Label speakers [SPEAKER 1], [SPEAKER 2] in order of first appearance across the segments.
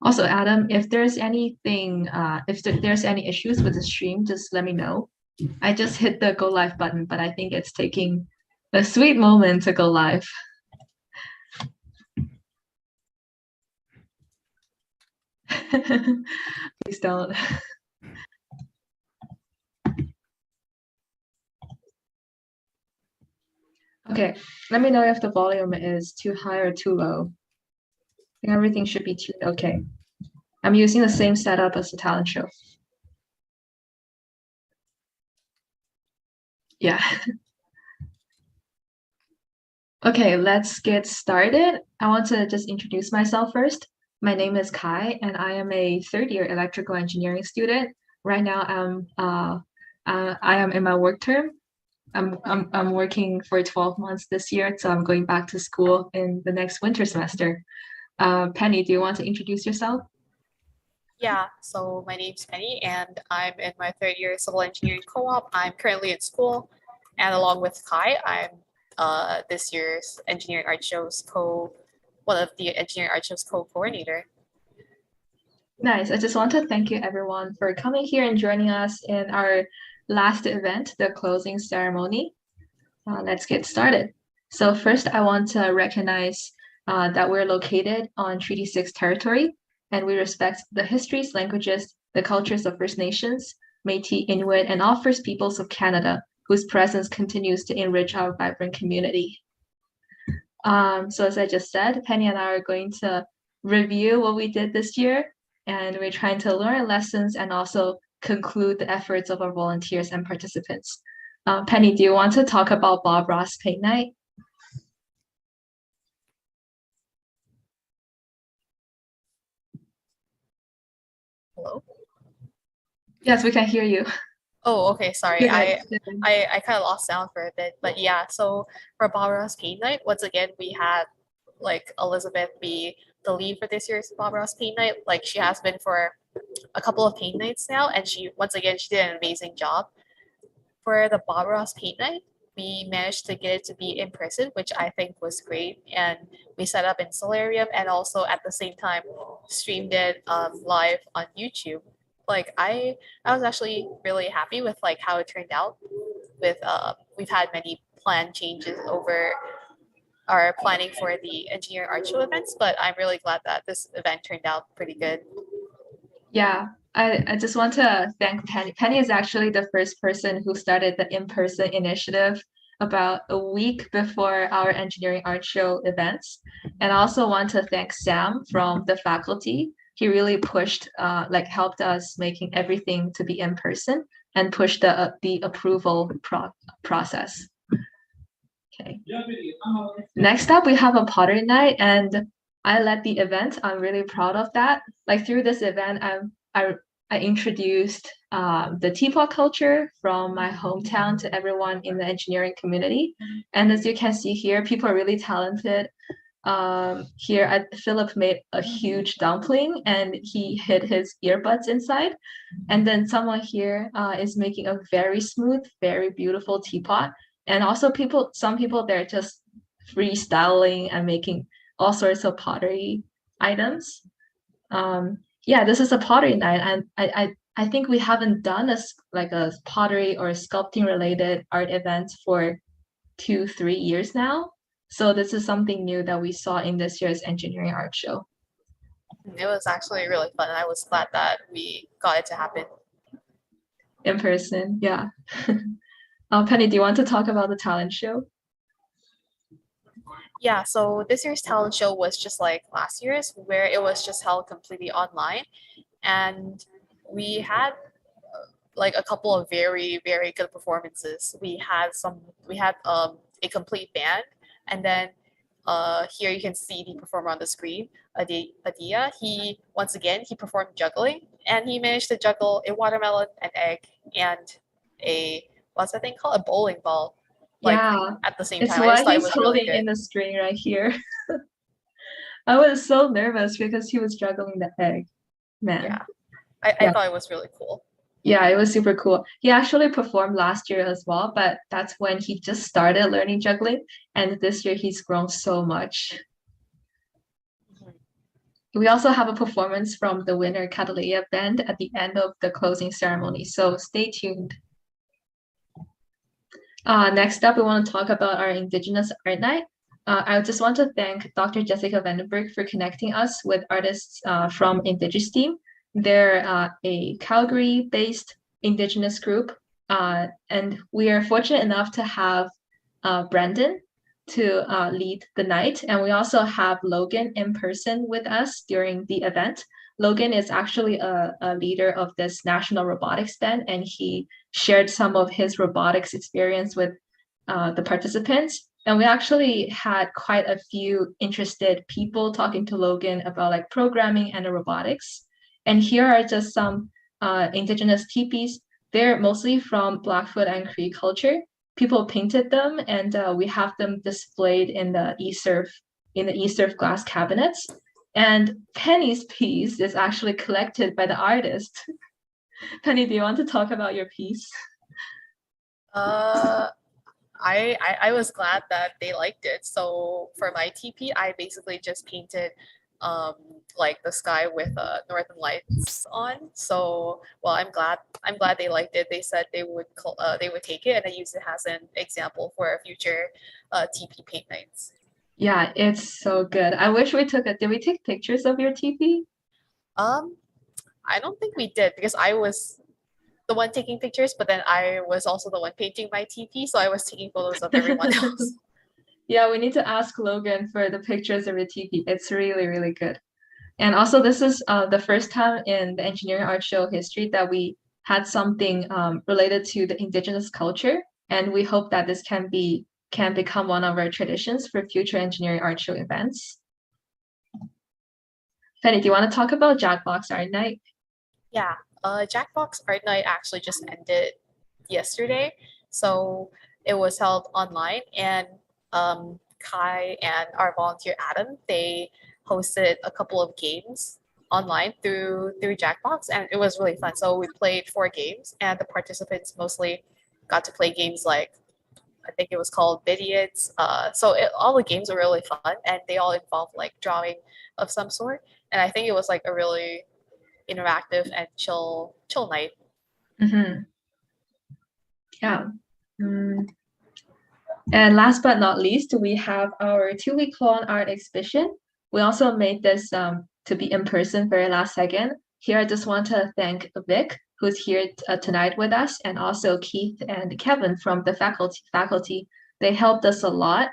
[SPEAKER 1] Also, Adam, if there's anything, if there's any issues with the stream, just let me know. I just hit the go live button, but I think it's taking a sweet moment to go live. Please don't. Okay, let me know if the volume is too high or too low. I think everything should be tuned okay. I'm using the same setup as the talent show. Yeah. Okay, let's get started. I want to just introduce myself first. My name is Kai, and I am a third-year electrical engineering student. Right now, I am in my work term. I'm working for 12 months this year, so I'm going back to school in the next winter semester. Penny, do you want to introduce yourself?
[SPEAKER 2] Yeah, so my name's Penny and I'm in my third year civil engineering co-op. I'm currently in school, and along with Kai, I'm this year's engineering art show's one of the engineering art show's co-coordinator.
[SPEAKER 1] Nice. I just want to thank you everyone for coming here and joining us in our last event, the closing ceremony. Let's get started. So first, I want to recognize that we're located on Treaty 6 territory, and we respect the histories, languages, the cultures of First Nations, Métis, Inuit, and all First Peoples of Canada, whose presence continues to enrich our vibrant community. So as I just said, Penny and I are going to review what we did this year, and we're trying to learn lessons and also conclude the efforts of our volunteers and participants. Penny, do you want to talk about Bob Ross Paint Night?
[SPEAKER 2] Hello?
[SPEAKER 1] Yes, we can hear you.
[SPEAKER 2] Oh, okay, sorry.
[SPEAKER 1] Good.
[SPEAKER 2] I kind of lost sound for a bit, but yeah, so for Barbara's Paint Night, once again, we had like Elizabeth be the lead for this year's Barbara's Paint Night. Like she has been for a couple of paint nights now, and once again she did an amazing job. For the Bob Ross paint night, we managed to get it to be in person, which I think was great. And we set up in Solarium and also at the same time streamed it live on YouTube. Like I was actually really happy with like how it turned out. With we've had many plan changes over our planning for the engineering art show events, but I'm really glad that this event turned out pretty good.
[SPEAKER 1] Yeah, I just want to thank Penny. Penny is actually the first person who started the in-person initiative about a week before our engineering art show events. And I also want to thank Sam from the faculty. He really pushed, like helped us making everything to be in person and pushed the approval process. Okay. Next up, we have a pottery night, and I led the event. I'm really proud of that. Like through this event, I introduced the teapot culture from my hometown to everyone in the engineering community. And as you can see here, people are really talented. Here, Philip made a huge dumpling and he hid his earbuds inside. And then someone here is making a very smooth, very beautiful teapot. And also some people, they're just freestyling and making all sorts of pottery items. Yeah, this is a pottery night, and I think we haven't done like a pottery or sculpting related art event for 2, 3 years now. So this is something new that we saw in this year's engineering art show.
[SPEAKER 2] It was actually really fun. And I was glad that we got it to happen.
[SPEAKER 1] In person, yeah. Penny, do you want to talk about the talent show?
[SPEAKER 2] Yeah, so this year's talent show was just like last year's, where it was just held completely online. And we had like a couple of very, very good performances. We had a complete band, and then here you can see the performer on the screen, Adia. Once again, he performed juggling, and he managed to juggle a watermelon, an egg, and what's that thing called? A bowling ball. Like
[SPEAKER 1] Yeah,
[SPEAKER 2] at the same
[SPEAKER 1] it's
[SPEAKER 2] time. I just
[SPEAKER 1] what
[SPEAKER 2] thought it
[SPEAKER 1] he's
[SPEAKER 2] was really
[SPEAKER 1] holding
[SPEAKER 2] good.
[SPEAKER 1] in the screen right here. I was so nervous because he was juggling the egg. Man.
[SPEAKER 2] Yeah, I
[SPEAKER 1] Yeah.
[SPEAKER 2] thought it was really cool.
[SPEAKER 1] Yeah, it was super cool. He actually performed last year as well, but that's when he just started learning juggling. And this year he's grown so much.
[SPEAKER 2] Mhm.
[SPEAKER 1] we also have a performance from the winner Catalea band at the end of the closing ceremony. So stay tuned. Next up, we want to talk about our Indigenous Art Night. I just want to thank Dr. Jessica Vandenberghe for connecting us with artists from Indigenous Team. They're a Calgary-based Indigenous group, and we are fortunate enough to have Brandon to lead the night. And we also have Logan in person with us during the event. Logan is actually a leader of this national robotics band, and he shared some of his robotics experience with the participants. And we actually had quite a few interested people talking to Logan about like programming and robotics. And here are just some indigenous teepees. They're mostly from Blackfoot and Cree culture. People painted them, and we have them displayed in the eSurf glass cabinets. And Penny's piece is actually collected by the artist. Penny, do you want to talk about your piece?
[SPEAKER 2] Uh, I was glad that they liked it. So for my TP, I basically just painted like the sky with northern lights on. So well, I'm glad they liked it. They said they would take it and I use it as an example for future TP paint nights.
[SPEAKER 1] Yeah, it's so good. I wish we took it. Did we take pictures of your TP?
[SPEAKER 2] Um, I don't think we did because I was the one taking pictures, but then I was also the one painting my TP, so I was taking photos of everyone else.
[SPEAKER 1] Yeah, we need to ask Logan for the pictures of your TP. It's really, really good. And also, this is the first time in the engineering art show history that we had something related to the indigenous culture, and we hope that this can become one of our traditions for future engineering art show events. Penny, do you want to talk about Jackbox Art Night?
[SPEAKER 2] Yeah, Jackbox Art Night actually just ended yesterday, so it was held online, and Kai and our volunteer Adam they hosted a couple of games online through Jackbox, and it was really fun. So we played 4 games, and the participants mostly got to play games like I think it was called Idiots. All the games were really fun, and they all involved like drawing of some sort, and I think it was like a really interactive and chill night.
[SPEAKER 1] Hmm. Yeah. Mm. And last but not least, we have our 2-week long art exhibition. We also made this to be in person very last second. Here, I just want to thank Vic, who's here tonight with us, and also Keith and Kevin from the faculty. They helped us a lot,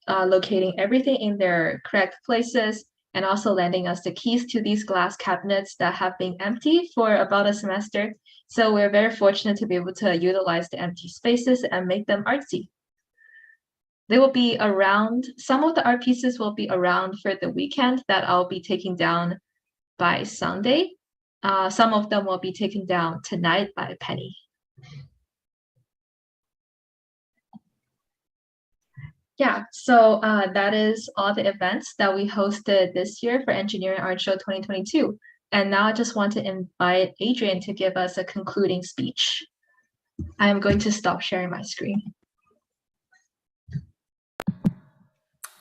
[SPEAKER 1] locating everything in their correct places, and also lending us the keys to these glass cabinets that have been empty for about a semester. So we're very fortunate to be able to utilize the empty spaces and make them artsy. They will be around, some of the art pieces will be around for the weekend that I'll be taking down by Sunday. Some of them will be taken down tonight by Penny. Yeah, so that is all the events that we hosted this year for Engineering Art Show 2022. And now I just want to invite Adrian to give us a concluding speech. I am going to stop sharing my screen.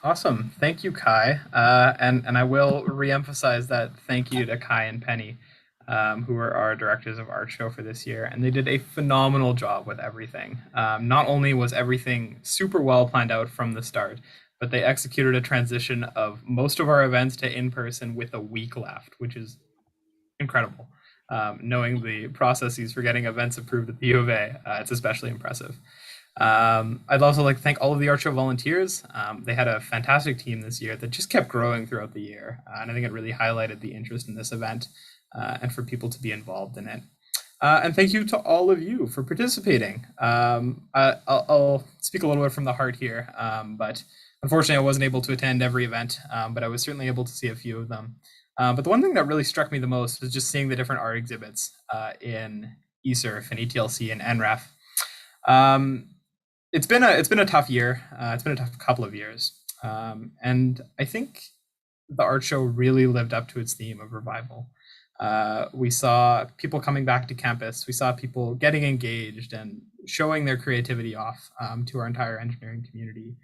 [SPEAKER 3] Awesome. Thank you, Kai. And I will reemphasize that thank you to Kai and Penny, who are our directors of art show for this year. And they did a phenomenal job with everything. Not only was everything super well planned out from the start, but they executed a transition of most of our events to in-person with a week left, which is incredible. Knowing the processes for getting events approved at the U of A, it's especially impressive. I'd also like to thank all of the art show volunteers. They had a fantastic team this year that just kept growing throughout the year. And I think it really highlighted the interest in this event and for people to be involved in it. And thank you to all of you for participating. I'll speak a little bit from the heart here, but unfortunately I wasn't able to attend every event, but I was certainly able to see a few of them. But the one thing that really struck me the most was just seeing the different art exhibits in eSurf and ETLC and NREF. It's been a tough year. It's been a tough couple of years, and I think the art show really lived up to its theme of revival. We saw people coming back to campus. We saw people getting engaged and showing their creativity off to our entire engineering community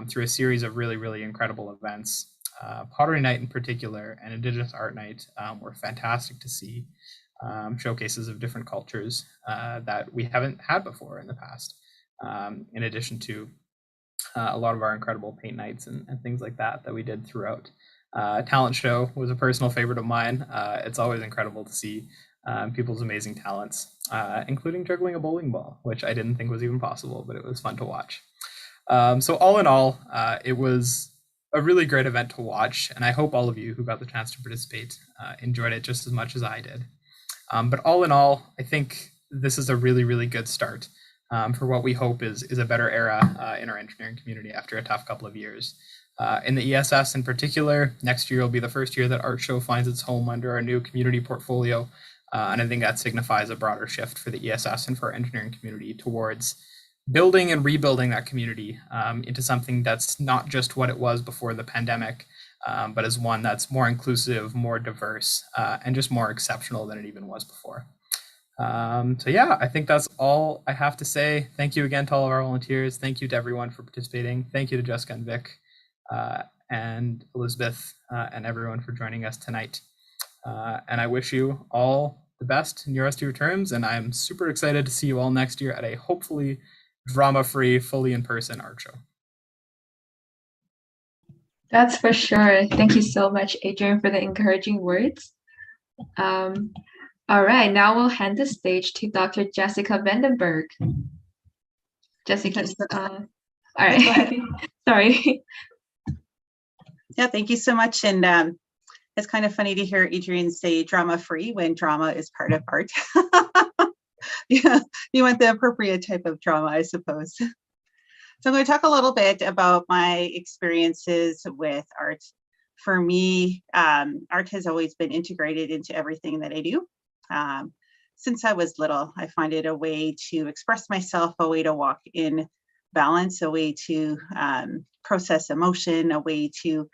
[SPEAKER 3] through a series of really, really incredible events. Pottery Night in particular and Indigenous Art Night were fantastic to see. Showcases of different cultures that we haven't had before in the past, in addition to a lot of our incredible paint nights and things like that we did throughout. Talent show was a personal favorite of mine. It's always incredible to see people's amazing talents, including juggling a bowling ball, which I didn't think was even possible, but it was fun to watch. So all in all, it was a really great event to watch, and I hope all of you who got the chance to participate enjoyed it just as much as I did. But all in all, I think this is a really, really good start for what we hope is a better era in our engineering community after a tough couple of years. In the ESS in particular, next year will be the first year that Art Show finds its home under our new community portfolio. And I think that signifies a broader shift for the ESS and for our engineering community towards building and rebuilding that community into something that's not just what it was before the pandemic, but is one that's more inclusive, more diverse, and just more exceptional than it even was before. So yeah, I think that's all I have to say. Thank you again to all of our volunteers. Thank you to everyone for participating. Thank you to Jessica and Vic and Elizabeth and everyone for joining us tonight. And I wish you all the best in your rest of your terms. And I'm super excited to see you all next year at a hopefully drama-free, fully in-person art show.
[SPEAKER 1] That's for sure. Thank you so much, Adrian, for the encouraging words. All right, now we'll hand the stage to Dr. Jessica Vandenberghe. Jessica, all right. Sorry.
[SPEAKER 4] Yeah, thank you so much. And it's kind of funny to hear Adrian say drama-free when drama is part of art. Yeah, you want the appropriate type of drama, I suppose. So I'm going to talk a little bit about my experiences with art. For me, art has always been integrated into everything that I do. Since I was little, I find it a way to express myself, a way to walk in balance, a way to process emotion, a way to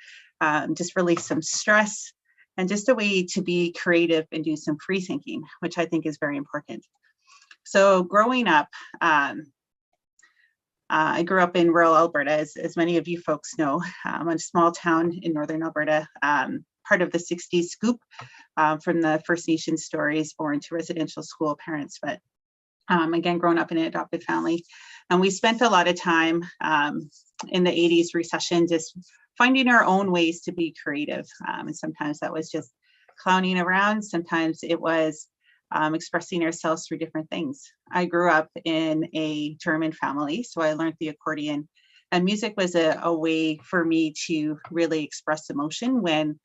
[SPEAKER 4] just release some stress, and just a way to be creative and do some free thinking, which I think is very important. So growing up, I grew up in rural Alberta, as many of you folks know, a small town in northern Alberta, part of the 60s scoop from the First Nations stories, born to residential school parents, but again, growing up in an adopted family. And we spent a lot of time in the 80s recession just finding our own ways to be creative. And sometimes that was just clowning around. Sometimes it was expressing ourselves through different things. I grew up in a German family, so I learned the accordion, and music was a way for me to really express emotion when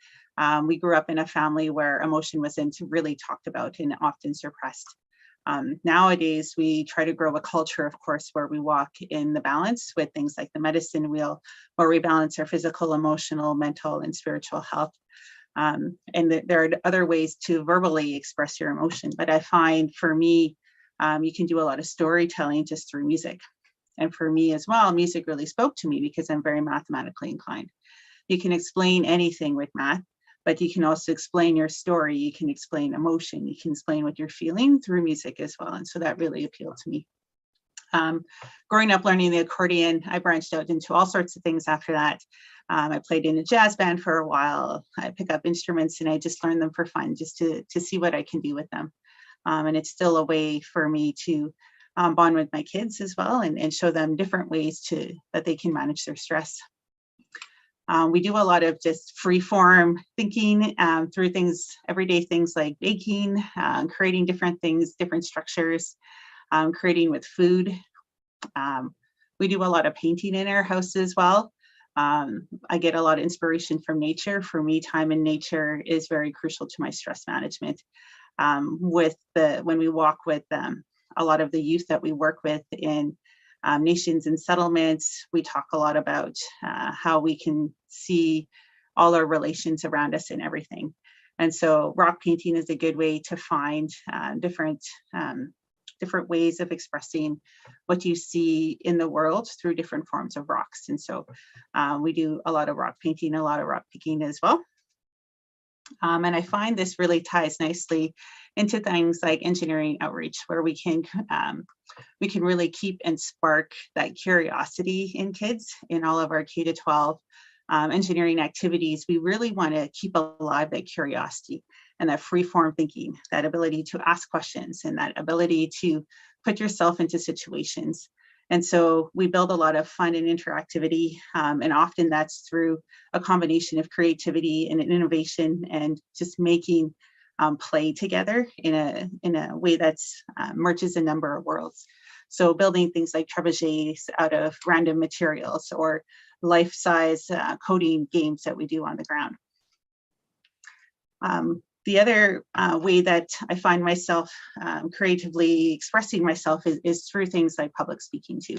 [SPEAKER 4] we grew up in a family where emotion wasn't really talked about and often suppressed. Nowadays, we try to grow a culture, of course, where we walk in the balance with things like the medicine wheel, where we balance our physical, emotional, mental, and spiritual health. And there are other ways to verbally express your emotion, but I find for me, you can do a lot of storytelling just through music. And for me as well, music really spoke to me because I'm very mathematically inclined. You can explain anything with math, but you can also explain your story. You can explain emotion. You can explain what you're feeling through music as well. And so that really appealed to me. Growing up learning the accordion, I branched out into all sorts of things after that. I played in a jazz band for a while. I pick up instruments and I just learn them for fun, just to see what I can do with them. And it's still a way for me to bond with my kids as well and show them different ways that they can manage their stress. We do a lot of just free form thinking through things, everyday things like baking, creating different things, different structures, creating with food. We do a lot of painting in our house as well. I get a lot of inspiration from nature. For me, time in nature is very crucial to my stress management. When we walk with a lot of the youth that we work with in nations and settlements, we talk a lot about how we can see all our relations around us and everything. And so rock painting is a good way to find different ways of expressing what you see in the world through different forms of rocks. And so we do a lot of rock painting, a lot of rock picking as well. And I find this really ties nicely into things like engineering outreach, where we can really keep and spark that curiosity in kids in all of our K-12 engineering activities, we really want to keep alive that curiosity and that free-form thinking, that ability to ask questions and that ability to put yourself into situations. And so we build a lot of fun and interactivity, and often that's through a combination of creativity and innovation and just making play together in a way that's merges a number of worlds. So building things like trebuchets out of random materials or life-size coding games that we do on the ground. The other way that I find myself creatively expressing myself is through things like public speaking too.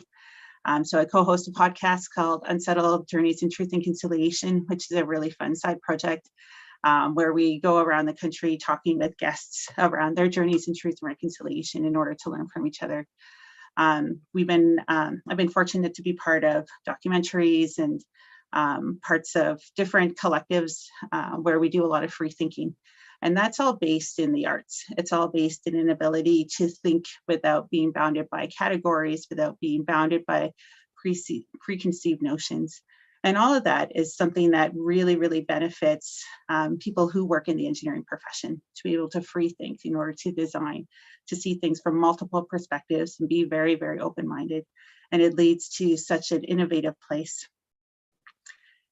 [SPEAKER 4] So I co-host a podcast called Unsettled Journeys in Truth and Conciliation, which is a really fun side project where we go around the country talking with guests around their journeys in truth and reconciliation in order to learn from each other. I've been fortunate to be part of documentaries and parts of different collectives where we do a lot of free thinking. And that's all based in the arts. It's all based in an ability to think without being bounded by categories, without being bounded by preconceived notions. And all of that is something that really, really benefits people who work in the engineering profession to be able to free think in order to design, to see things from multiple perspectives and be very, very open-minded. And it leads to such an innovative place.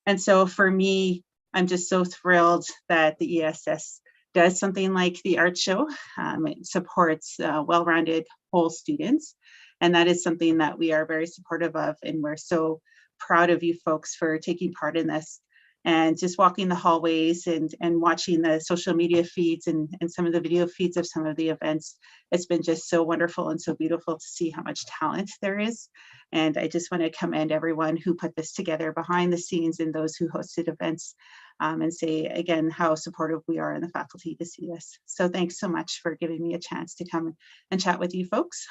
[SPEAKER 4] And so for me, I'm just so thrilled that the ESS does something like the art show. It supports well-rounded whole students. And that is something that we are very supportive of. And we're so proud of you folks for taking part in this and just walking the hallways and watching the social media feeds and some of the video feeds of some of the events. It's been just so wonderful and so beautiful to see how much talent there is. And I just want to commend everyone who put this together behind the scenes and those who hosted events and say again how supportive we are in the faculty to see this. So thanks so much for giving me a chance to come and chat with you folks.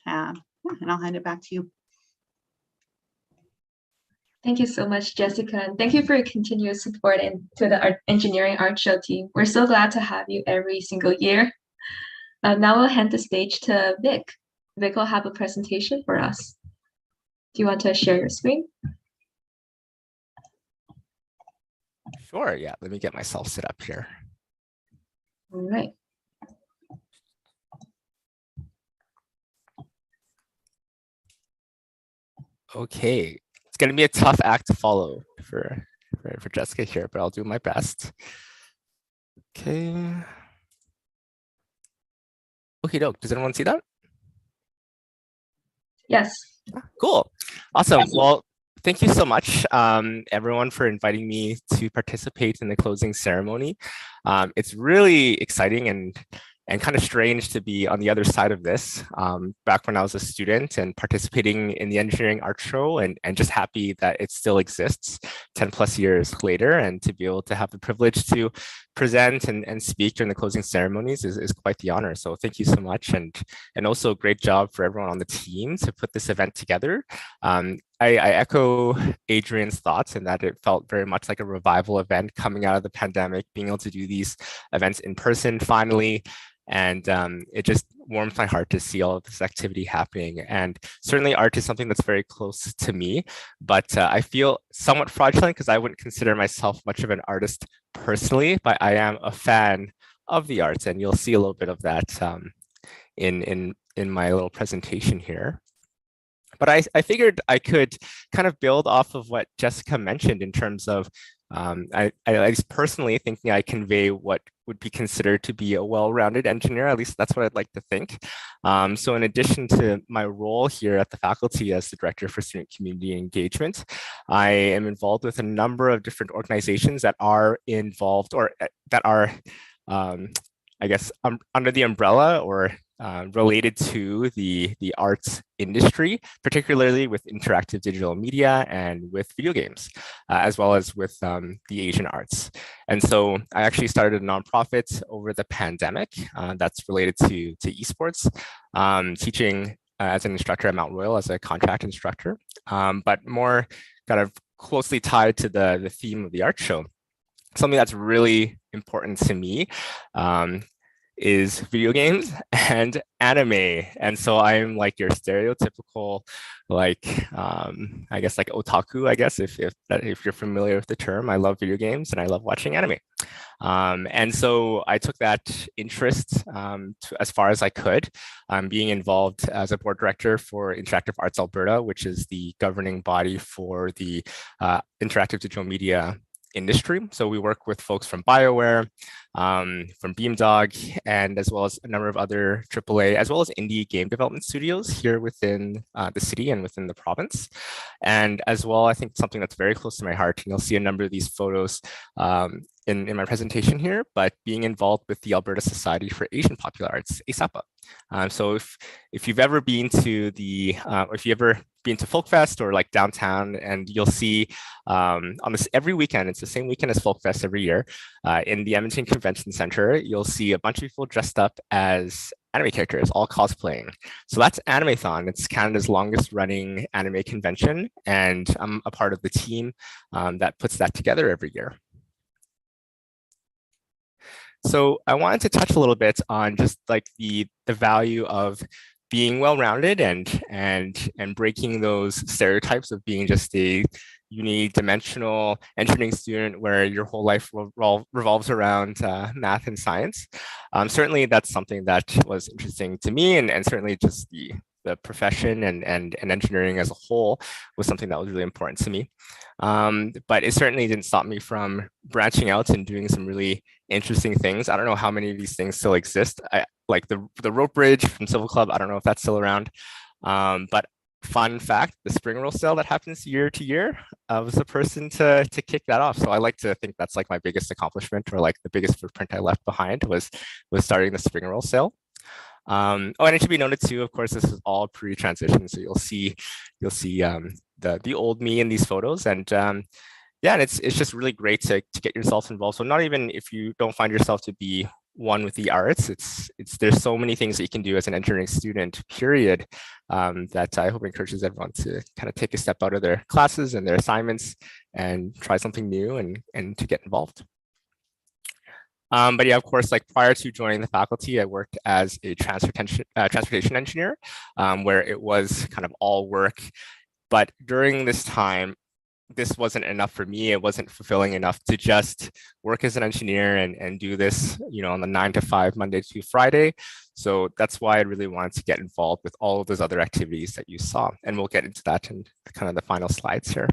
[SPEAKER 4] And I'll hand it back to you.
[SPEAKER 1] Thank you so much, Jessica, and thank you for your continuous support to the engineering art show team. We're so glad to have you every single year. Now we'll hand the stage to Vic. Vic will have a presentation for us. Do you want to share your screen?
[SPEAKER 5] Sure, yeah, let me get myself set up here.
[SPEAKER 1] All right.
[SPEAKER 5] Okay, it's going to be a tough act to follow for Jessica here, but I'll do my best. Okay. Okay, doke. Does anyone see that?
[SPEAKER 1] Yes.
[SPEAKER 5] Cool. Awesome. Well, thank you so much, everyone, for inviting me to participate in the closing ceremony. It's really exciting and kind of strange to be on the other side of this. Back when I was a student and participating in the engineering art show and just happy that it still exists 10 plus years later, and to be able to have the privilege to present and speak during the closing ceremonies is quite the honor. So thank you so much. And also great job for everyone on the team to put this event together. I echo Adrian's thoughts in that it felt very much like a revival event coming out of the pandemic, being able to do these events in person finally. And it just warms my heart to see all of this activity happening. And certainly art is something that's very close to me, but I feel somewhat fraudulent because I wouldn't consider myself much of an artist personally, but I am a fan of the arts. And you'll see a little bit of that in my little presentation here. But I figured I could kind of build off of what Jessica mentioned in terms of I at least personally thinking I convey what would be considered to be a well-rounded engineer. At least that's what I'd like to think. So in addition to my role here at the faculty as the Director for Student Community Engagement, I am involved with a number of different organizations that are involved or that are, I guess, under the umbrella or related to the arts industry, particularly with interactive digital media and with video games, as well as with the Asian arts. And so I actually started a nonprofit over the pandemic that's related to esports, teaching as an instructor at Mount Royal as a contract instructor, but more kind of closely tied to the theme of the art show. Something that's really important to me is video games and anime. And so I'm like your stereotypical, like, I guess like otaku, I guess, if you're familiar with the term. I love video games and I love watching anime. And so I took that interest as far as I could, being involved as a board director for Interactive Arts Alberta, which is the governing body for the interactive digital media industry. So we work with folks from BioWare, from Beamdog, and as well as a number of other AAA, as well as indie game development studios here within the city and within the province. And as well, I think something that's very close to my heart, and you'll see a number of these photos in my presentation here, but being involved with the Alberta Society for Asian Popular Arts, ASAPA. So if you've ever been to or if you ever been to Folk Fest or like downtown, and you'll see on this every weekend, it's the same weekend as Folk Fest every year, in the Edmonton Convention Center, you'll see a bunch of people dressed up as anime characters, all cosplaying. So that's Animathon. It's Canada's longest running anime convention, and I'm a part of the team that puts that together every year. So I wanted to touch a little bit on just like the value of being well-rounded and breaking those stereotypes of being just a unidimensional engineering student where your whole life revolves around math and science. Certainly that's something that was interesting to me, and certainly just the profession and engineering as a whole was something that was really important to me. But it certainly didn't stop me from branching out and doing some really interesting things. I don't know how many of these things still exist. Like the rope bridge from Civil Club, I don't know if that's still around. But fun fact, the spring roll sale that happens year to year, I was the person to kick that off. So I like to think that's like my biggest accomplishment, or like the biggest footprint I left behind was starting the spring roll sale. And it should be noted too, of course, this is all pre-transition. So you'll see the old me in these photos, and yeah, and it's just really great to get yourself involved. So not even if you don't find yourself to be one with the arts, there's so many things that you can do as an engineering student, period, that I hope encourages everyone to kind of take a step out of their classes and their assignments and try something new and to get involved. But yeah, of course, like prior to joining the faculty, I worked as a transportation engineer, where it was kind of all work. But during this time, this wasn't enough for me. It wasn't fulfilling enough to just work as an engineer and do this, on the 9 to 5, Monday to Friday. So that's why I really wanted to get involved with all of those other activities that you saw. And we'll get into that in kind of the final slides here.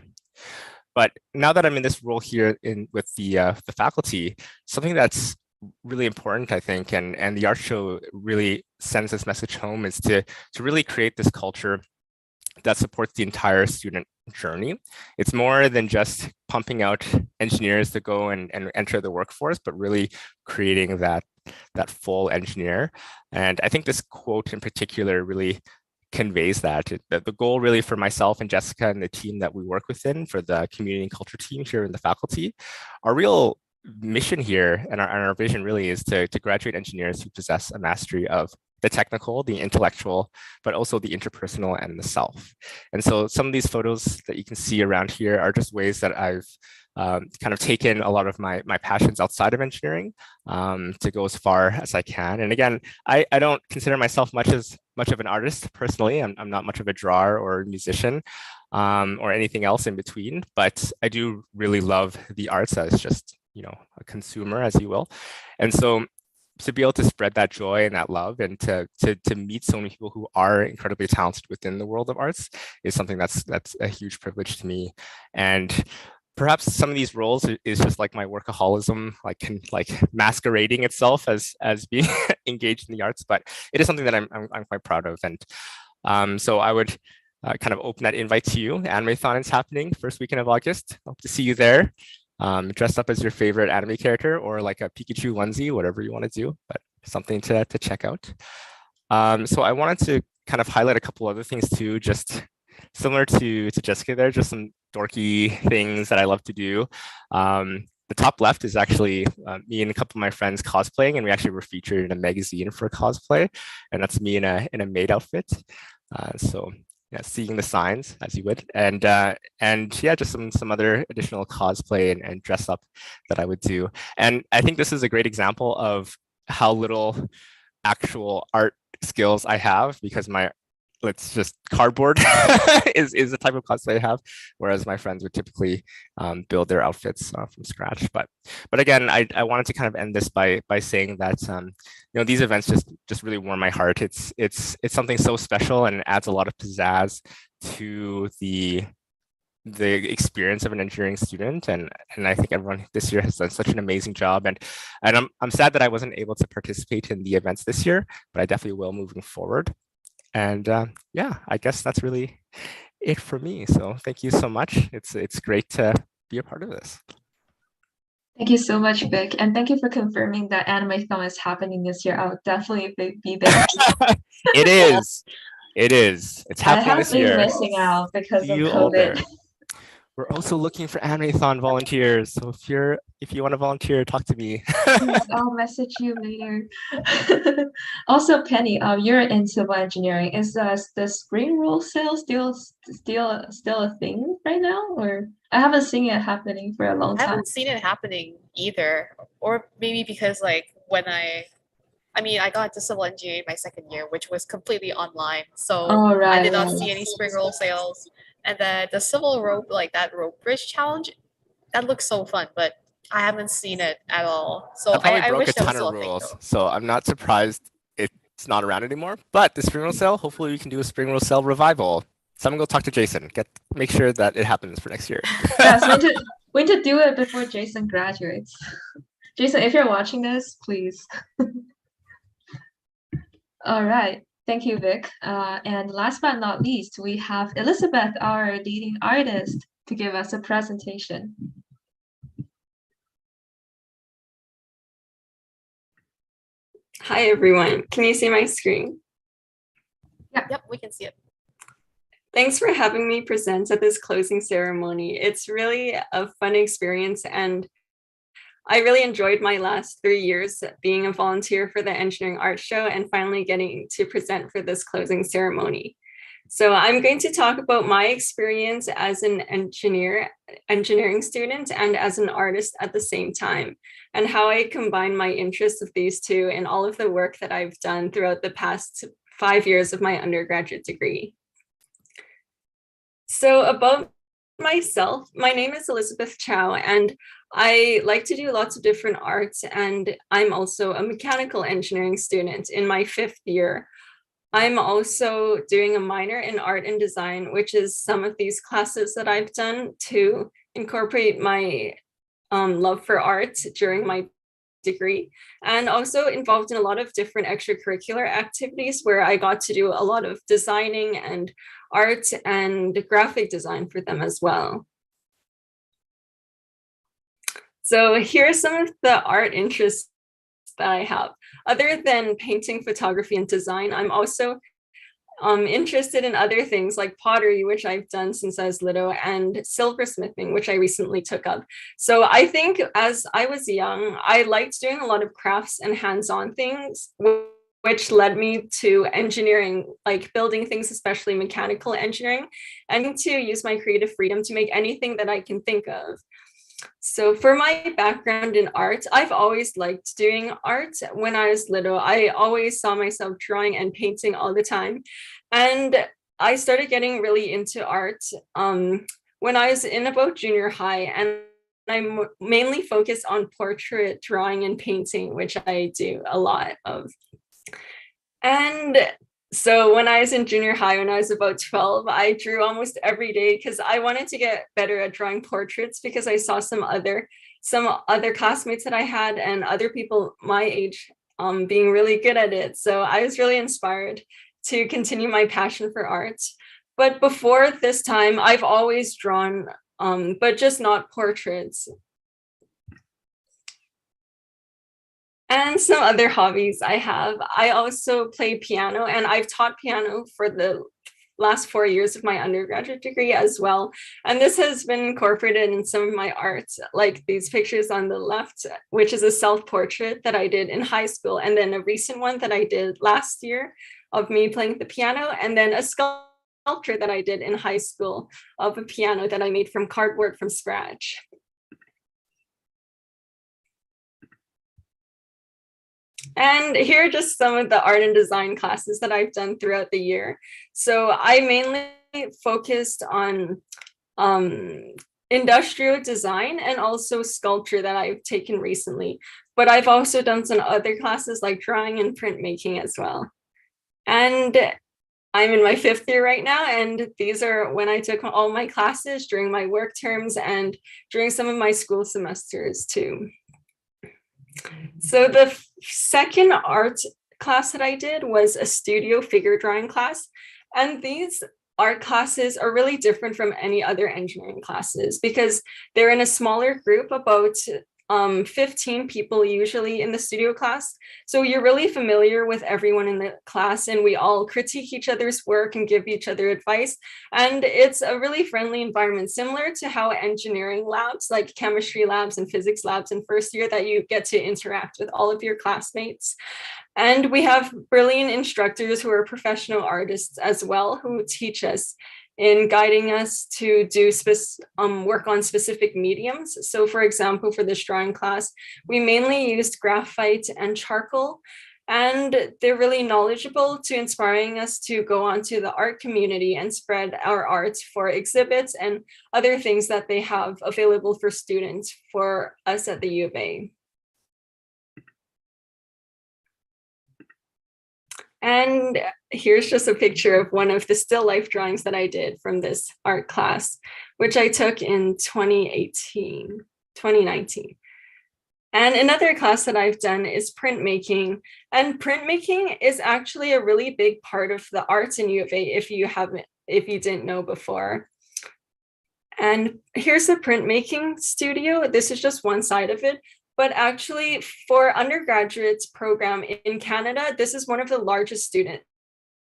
[SPEAKER 5] But now that I'm in this role here with the faculty, something that's really important, I think, and the art show really sends this message home, is to really create this culture that supports the entire student journey. It's more than just pumping out engineers to go and enter the workforce, but really creating that full engineer. And I think this quote in particular really conveys that. The goal really for myself and Jessica and the team that we work within, for the community and culture team here in the faculty, our real mission here and our vision really is to graduate engineers who possess a mastery of the technical, the intellectual, but also the interpersonal and the self. And so some of these photos that you can see around here are just ways that I've kind of taken a lot of my passions outside of engineering to go as far as I can. And again, I don't consider myself much of an artist personally. I'm not much of a drawer or musician or anything else in between, but I do really love the arts as just, a consumer, as you will. And so to be able to spread that joy and that love and to meet so many people who are incredibly talented within the world of arts is something that's a huge privilege to me. And perhaps some of these roles is just like my workaholism, like masquerading itself as being engaged in the arts, but it is something that I'm quite proud of. And so I would kind of open that invite to you. Animathon is happening first weekend of August. Hope to see you there. Dressed up as your favorite anime character, or like a Pikachu onesie, whatever you want to do, but something to check out. So I wanted to kind of highlight a couple other things too, just similar to Jessica there, just some dorky things that I love to do. The top left is actually me and a couple of my friends cosplaying, and we actually were featured in a magazine for cosplay, and that's me in a maid outfit. So yeah, seeing the signs as you would, and yeah, just some other additional cosplay and dress up that I would do. And I think this is a great example of how little actual art skills I have, because my it's just cardboard is the type of cosplay I have, whereas my friends would typically build their outfits from scratch. But again, I wanted to kind of end this by saying that these events just really warm my heart. It's something so special, and it adds a lot of pizzazz to the experience of an engineering student, and I think everyone this year has done such an amazing job, and I'm sad that I wasn't able to participate in the events this year, but I definitely will moving forward. And yeah, I guess that's really it for me. So thank you so much. It's great to be a part of this.
[SPEAKER 1] Thank you so much, Vic, and thank you for confirming that Anime-thon is happening this year. I'll definitely be there.
[SPEAKER 5] It is. It is. It's
[SPEAKER 1] I
[SPEAKER 5] happening
[SPEAKER 1] have
[SPEAKER 5] this
[SPEAKER 1] been
[SPEAKER 5] year.
[SPEAKER 1] missing out because
[SPEAKER 5] See
[SPEAKER 1] of
[SPEAKER 5] you all there.
[SPEAKER 1] COVID.
[SPEAKER 5] We're also looking for Anime-thon volunteers. So if you want to volunteer, talk to me.
[SPEAKER 1] Yes, I'll message you later. Also, Penny, you're in civil engineering. Is the spring roll sale still a thing right now, or I haven't seen it happening for a long
[SPEAKER 2] I
[SPEAKER 1] time.
[SPEAKER 2] haven't seen it happening either, or maybe because like when I mean, I got into civil engineering my second year, which was completely online. So
[SPEAKER 1] Oh,
[SPEAKER 2] I
[SPEAKER 1] right,
[SPEAKER 2] did not
[SPEAKER 1] right.
[SPEAKER 2] see any spring roll sales. And then the civil rope, like that rope bridge challenge, that looks so fun, but I haven't seen it at all. So
[SPEAKER 5] That probably
[SPEAKER 2] I
[SPEAKER 5] broke
[SPEAKER 2] wish
[SPEAKER 5] a
[SPEAKER 2] that was
[SPEAKER 5] ton
[SPEAKER 2] still
[SPEAKER 5] of
[SPEAKER 2] a thing
[SPEAKER 5] rules.
[SPEAKER 2] though.
[SPEAKER 5] So I'm not surprised it's not around anymore. But the spring roll sale, hopefully we can do a spring roll sale revival. Someone go talk to Jason. Make sure that it happens for next year.
[SPEAKER 1] Yes, we need to do it before Jason graduates. Jason, if you're watching this, please. All right. Thank you, Vic. And last but not least, we have Elizabeth, our leading artist, to give us a presentation.
[SPEAKER 6] Hi, everyone. Can you see my screen?
[SPEAKER 2] Yep, we can see it.
[SPEAKER 6] Thanks for having me present at this closing ceremony. It's really a fun experience, and I really enjoyed my last 3 years being a volunteer for the Engineering Art Show and finally getting to present for this closing ceremony. So I'm going to talk about my experience as an engineering student and as an artist at the same time, and how I combine my interests of these two in all of the work that I've done throughout the past 5 years of my undergraduate degree. So about myself, my name is Elizabeth Chao, and I like to do lots of different arts, and I'm also a mechanical engineering student in my 5th year. I'm also doing a minor in art and design, which is some of these classes that I've done to incorporate my love for art during my degree, and also involved in a lot of different extracurricular activities where I got to do a lot of designing and art and graphic design for them as well. So here are some of the art interests that I have. Other than painting, photography, and design, I'm also interested in other things like pottery, which I've done since I was little, and silversmithing, which I recently took up. So I think as I was young, I liked doing a lot of crafts and hands-on things, which led me to engineering, like building things, especially mechanical engineering, and to use my creative freedom to make anything that I can think of. So for my background in art, I've always liked doing art. When I was little, I always saw myself drawing and painting all the time. And I started getting really into art when I was in about junior high, and I mainly focused on portrait drawing and painting, which I do a lot of. And so when I was in junior high, when I was about 12, I drew almost every day because I wanted to get better at drawing portraits, because I saw some other classmates that I had and other people my age being really good at it. So I was really inspired to continue my passion for art. But before this time, I've always drawn, but just not portraits. And some other hobbies I have. I also play piano, and I've taught piano for the last 4 years of my undergraduate degree as well. And this has been incorporated in some of my art, like these pictures on the left, which is a self-portrait that I did in high school, and then a recent one that I did last year of me playing the piano, and then a sculpture that I did in high school of a piano that I made from cardboard from scratch. And here are just some of the art and design classes that I've done throughout the year. So I mainly focused on industrial design and also sculpture that I've taken recently. But I've also done some other classes like drawing and printmaking as well. And I'm in my 5th year right now, and these are when I took all my classes during my work terms and during some of my school semesters too. So the second art class that I did was a studio figure drawing class. And these art classes are really different from any other engineering classes because they're in a smaller group, about 15 people usually in the studio class. So you're really familiar with everyone in the class, and we all critique each other's work and give each other advice. And it's a really friendly environment, similar to how engineering labs, like chemistry labs and physics labs in first year, that you get to interact with all of your classmates. And we have brilliant instructors who are professional artists as well, who teach us in guiding us to do work on specific mediums. So for example, for this drawing class, we mainly used graphite and charcoal, and they're really knowledgeable to inspiring us to go on to the art community and spread our art for exhibits and other things that they have available for students for us at the U of A. And here's just a picture of one of the still life drawings that I did from this art class, which I took in 2019. And another class that I've done is printmaking. And printmaking is actually a really big part of the arts in U of A if you didn't know before. And here's the printmaking studio. This is just one side of it. But actually, for undergraduate program in Canada, this is one of the largest student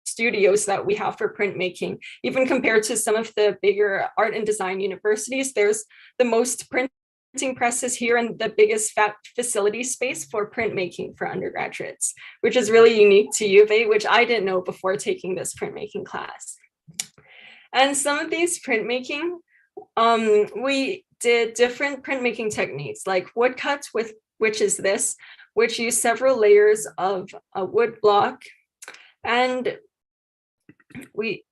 [SPEAKER 6] studios that we have for printmaking. Even compared to some of the bigger art and design universities, there's the most printing presses here and the biggest facility space for printmaking for undergraduates, which is really unique to U of A, which I didn't know before taking this printmaking class. And some of these printmaking, we did different printmaking techniques like woodcut, which is this, which use several layers of a wood block, and we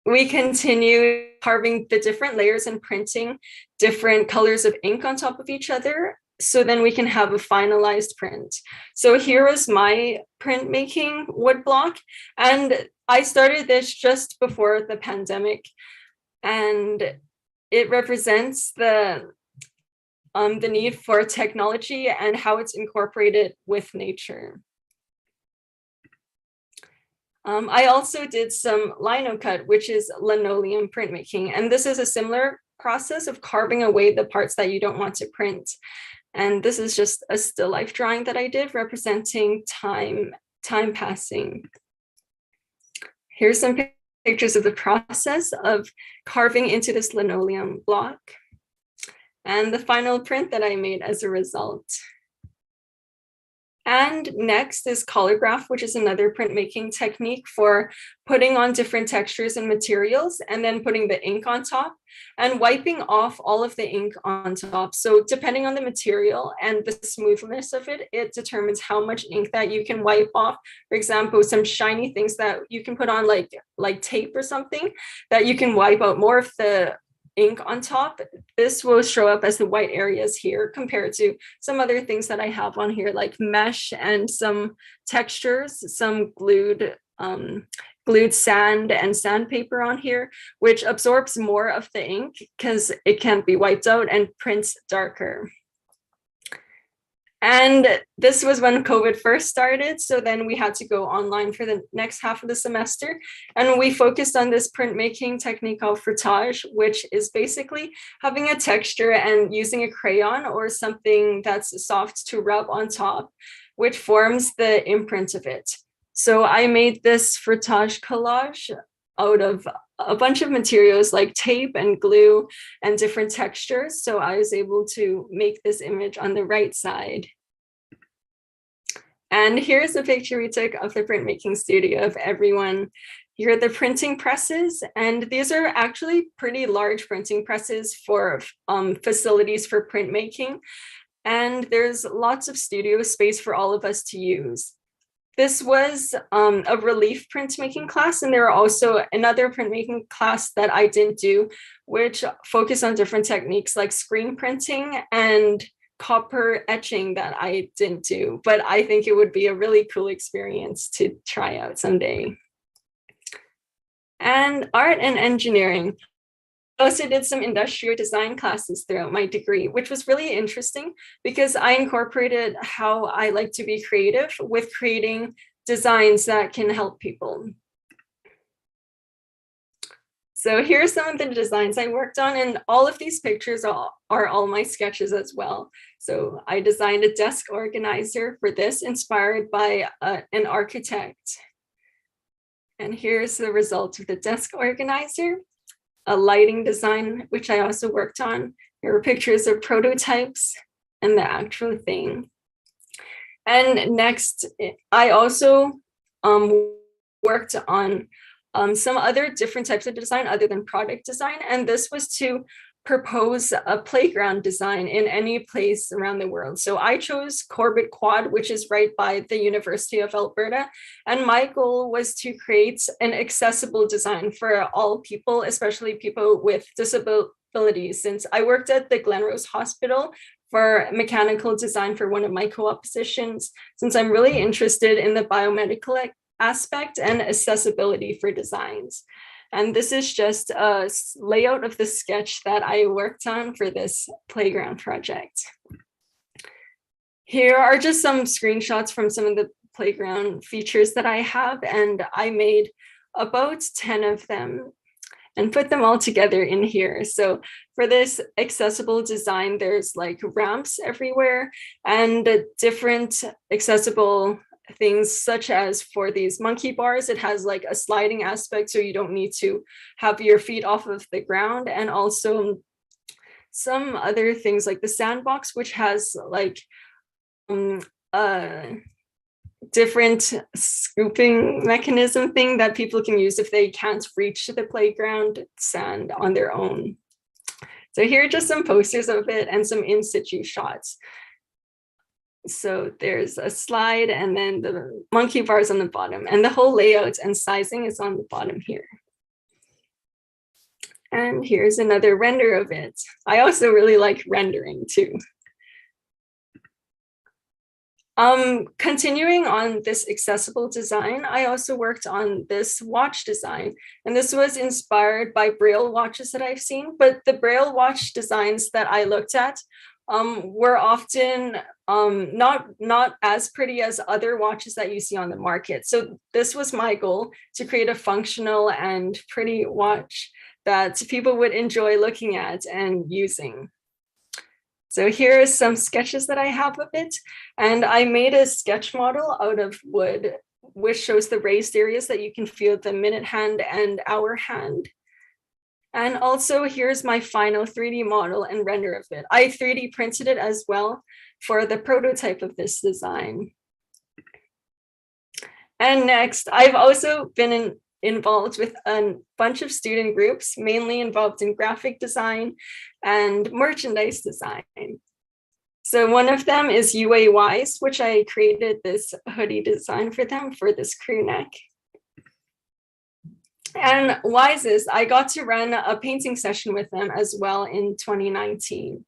[SPEAKER 6] continue carving the different layers and printing different colors of ink on top of each other, so then we can have a finalized print. So here is my printmaking wood block, and I started this just before the pandemic. And it represents the need for technology and how it's incorporated with nature. I also did some lino cut, which is linoleum printmaking. And this is a similar process of carving away the parts that you don't want to print. And this is just a still life drawing that I did representing time passing. Here's some pictures of the process of carving into this linoleum block and the final print that I made as a result. And next is collograph, which is another printmaking technique for putting on different textures and materials and then putting the ink on top and wiping off all of the ink on top. So depending on the material and the smoothness of it, it determines how much ink that you can wipe off. For example, some shiny things that you can put on like tape or something that you can wipe out more of the ink on top. This will show up as the white areas here compared to some other things that I have on here like mesh and some textures, some glued sand and sandpaper on here, which absorbs more of the ink because it can't be wiped out and prints darker. And this was when COVID first started. So then we had to go online for the next half of the semester. And we focused on this printmaking technique called frottage, which is basically having a texture and using a crayon or something that's soft to rub on top, which forms the imprint of it. So I made this frottage collage out of a bunch of materials like tape and glue and different textures. So I was able to make this image on the right side. And here's a picture we took of the printmaking studio of everyone. Here are the printing presses, and these are actually pretty large printing presses for facilities for printmaking. and there's lots of studio space for all of us to use. This was a relief printmaking class, and there are also another printmaking class that I didn't do, which focused on different techniques like screen printing and copper etching that I didn't do, but I think it would be a really cool experience to try out someday. And art and engineering. I also did some industrial design classes throughout my degree, which was really interesting because I incorporated how I like to be creative with creating designs that can help people. So here are some of the designs I worked on, and all of these pictures are all my sketches as well. So I designed a desk organizer for this, inspired by an architect. And here's the result of the desk organizer. A lighting design, which I also worked on. Here are pictures of prototypes and the actual thing. And next, I also worked on some other different types of design other than product design. And this was to propose a playground design in any place around the world. So I chose Corbett Quad, which is right by the University of Alberta. And my goal was to create an accessible design for all people, especially people with disabilities. Since I worked at the Glenrose Hospital for mechanical design for one of my co-op positions, since I'm really interested in the biomedical aspect and accessibility for designs. And this is just a layout of the sketch that I worked on for this playground project. Here are just some screenshots from some of the playground features that I have, and I made about 10 of them and put them all together in here. So for this accessible design, there's like ramps everywhere and different accessible things, such as for these monkey bars, it has like a sliding aspect, so you don't need to have your feet off of the ground. And also some other things like the sandbox, which has like a different scooping mechanism thing that people can use if they can't reach the playground sand on their own. So here are just some posters of it and some in situ shots. So there's a slide and then the monkey bars on the bottom, and the whole layout and sizing is on the bottom here. And here's another render of it. I also really like rendering too. Continuing on this accessible design, I also worked on this watch design, and this was inspired by Braille watches that I've seen, but the Braille watch designs that I looked at were often not as pretty as other watches that you see on the market. So this was my goal, to create a functional and pretty watch that people would enjoy looking at and using. So here are some sketches that I have of it. And I made a sketch model out of wood, which shows the raised areas that you can feel the minute hand and hour hand. And also here's my final 3D model and render of it. I 3D printed it as well for the prototype of this design. And next, I've also been involved with a bunch of student groups, mainly involved in graphic design and merchandise design. So one of them is UAYs, which I created this hoodie design for them for this crew neck. And Wises, I got to run a painting session with them as well in 2019.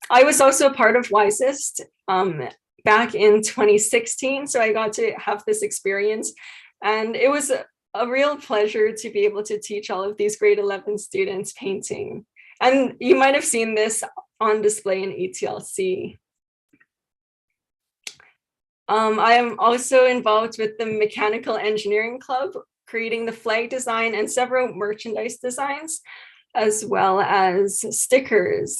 [SPEAKER 6] I was also part of Wisest back in 2016, so I got to have this experience. And it was a real pleasure to be able to teach all of these grade 11 students painting. And you might have seen this on display in ETLC. I am also involved with the Mechanical Engineering Club, creating the flag design and several merchandise designs, as well as stickers.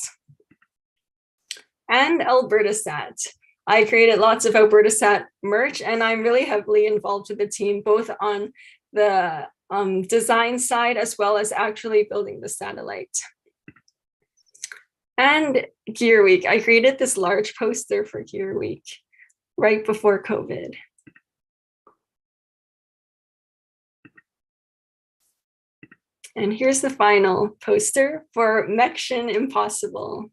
[SPEAKER 6] And AlbertaSat. I created lots of AlbertaSat merch, and I'm really heavily involved with the team, both on the design side as well as actually building the satellite. And Gear Week, I created this large poster for Gear Week right before COVID. And here's the final poster for Mection Impossible.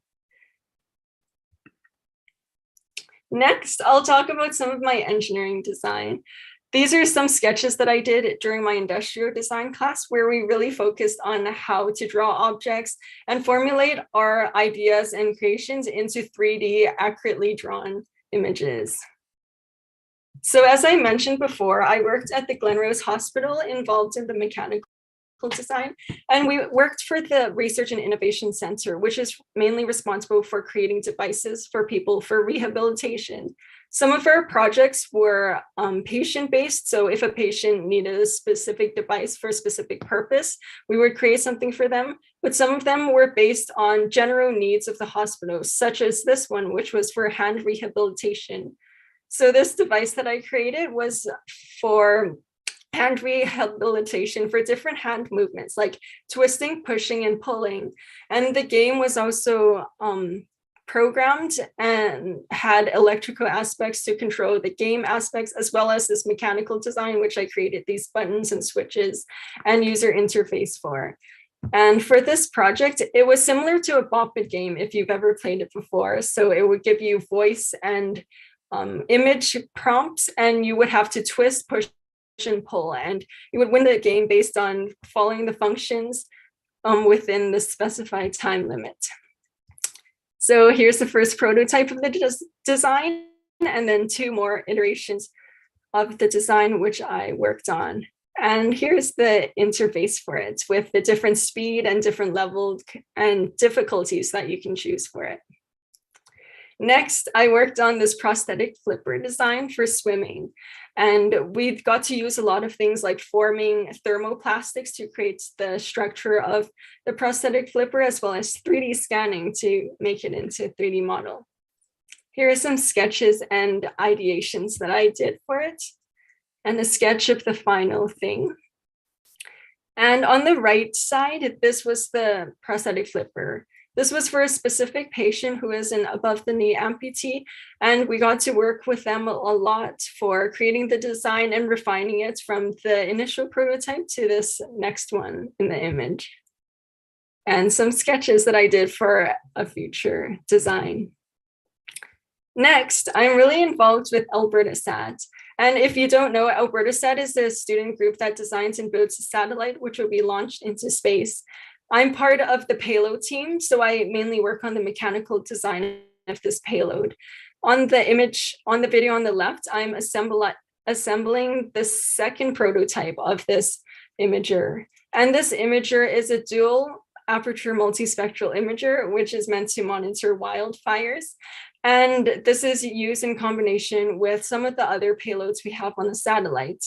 [SPEAKER 6] Next, I'll talk about some of my engineering design. These are some sketches that I did during my industrial design class, where we really focused on how to draw objects and formulate our ideas and creations into 3D accurately drawn images. So as I mentioned before, I worked at the Glenrose Hospital involved in the mechanical design, and we worked for the Research and Innovation Center, which is mainly responsible for creating devices for people for rehabilitation. Some of our projects were patient-based, so if a patient needed a specific device for a specific purpose, we would create something for them, but some of them were based on general needs of the hospital, such as this one, which was for hand rehabilitation. So this device that I created was for hand rehabilitation for different hand movements, like twisting, pushing, and pulling. And the game was also programmed and had electrical aspects to control the game aspects, as well as this mechanical design, which I created these buttons and switches and user interface for. And for this project, it was similar to a Bop It game if you've ever played it before. So it would give you voice and image prompts, and you would have to twist, push, and pull, and you would win the game based on following the functions within the specified time limit. So here's the first prototype of the design, and then 2 more iterations of the design which I worked on. And here's the interface for it with the different speed and different levels and difficulties that you can choose for it. Next, I worked on this prosthetic flipper design for swimming. And we got to use a lot of things like forming thermoplastics to create the structure of the prosthetic flipper, as well as 3D scanning to make it into a 3D model. Here are some sketches and ideations that I did for it, and a sketch of the final thing. And on the right side, this was the prosthetic flipper. This was for a specific patient who is an above-the-knee amputee, and we got to work with them a lot for creating the design and refining it from the initial prototype to this next one in the image. And some sketches that I did for a future design. Next, I'm really involved with AlbertaSat. And if you don't know, AlbertaSat is a student group that designs and builds a satellite which will be launched into space. I'm part of the payload team, so I mainly work on the mechanical design of this payload. On the image, on the video on the left, I'm assembling the second prototype of this imager. And this imager is a dual aperture multispectral imager, which is meant to monitor wildfires. And this is used in combination with some of the other payloads we have on the satellite.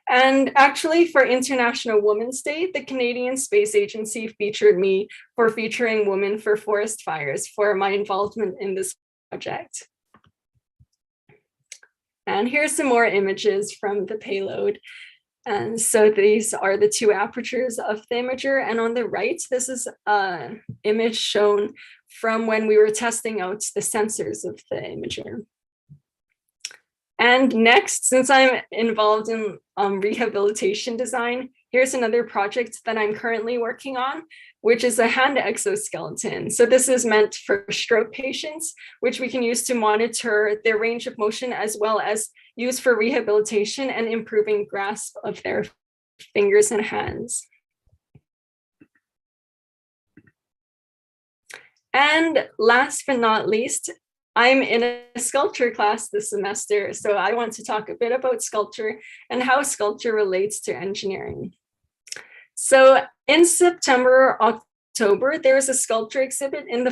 [SPEAKER 6] And actually, for International Women's Day, the Canadian Space Agency featured me for featuring women for forest fires for my involvement in this project. And here's some more images from the payload. And so these are the 2 apertures of the imager. And on the right, this is an image shown from when we were testing out the sensors of the imager. And next, since I'm involved in rehabilitation design, here's another project that I'm currently working on, which is a hand exoskeleton. So this is meant for stroke patients, which we can use to monitor their range of motion, as well as use for rehabilitation and improving grasp of their fingers and hands. And last but not least, I'm in a sculpture class this semester, so I want to talk a bit about sculpture and how sculpture relates to engineering. So in September, October, there was a sculpture exhibit in the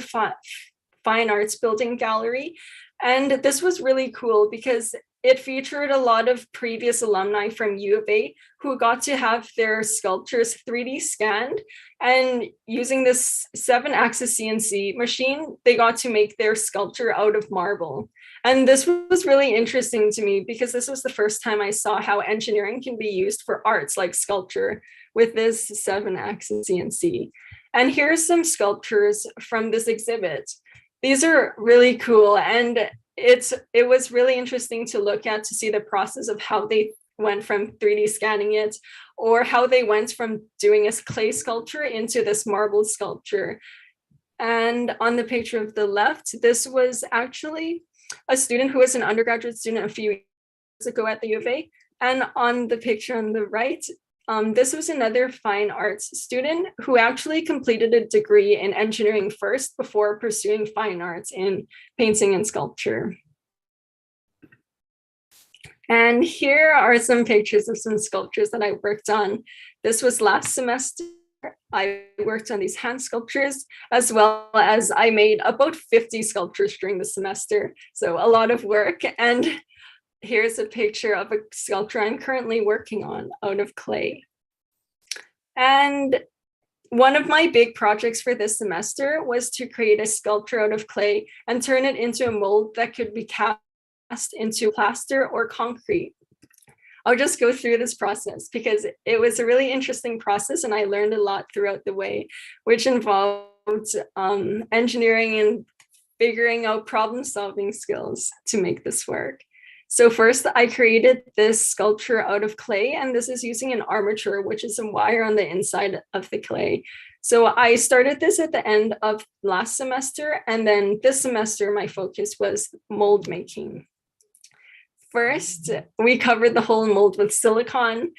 [SPEAKER 6] Fine Arts Building Gallery, and this was really cool because it featured a lot of previous alumni from U of A who got to have their sculptures 3D scanned, and using this 7-axis CNC machine, they got to make their sculpture out of marble. And this was really interesting to me because this was the first time I saw how engineering can be used for arts like sculpture with this 7-axis CNC. And here's some sculptures from this exhibit. These are really cool, and it was really interesting to look at, to see the process of how they went from 3D scanning it, or how they went from doing a clay sculpture into this marble sculpture. And on the picture of the left, this was actually a student who was an undergraduate student a few years ago at the U of A. And on the picture on the right, this was another fine arts student who actually completed a degree in engineering first before pursuing fine arts in painting and sculpture. And here are some pictures of some sculptures that I worked on. This was last semester. I worked on these hand sculptures, as well as I made about 50 sculptures during the semester. So a lot of work. And here's a picture of a sculpture I'm currently working on out of clay. And one of my big projects for this semester was to create a sculpture out of clay and turn it into a mold that could be cast into plaster or concrete. I'll just go through this process because it was a really interesting process and I learned a lot throughout the way, which involved engineering and figuring out problem-solving skills to make this work. So first, I created this sculpture out of clay, and this is using an armature, which is a wire on the inside of the clay. So I started this at the end of last semester, and then this semester, my focus was mold making. First, we covered the whole mold with silicone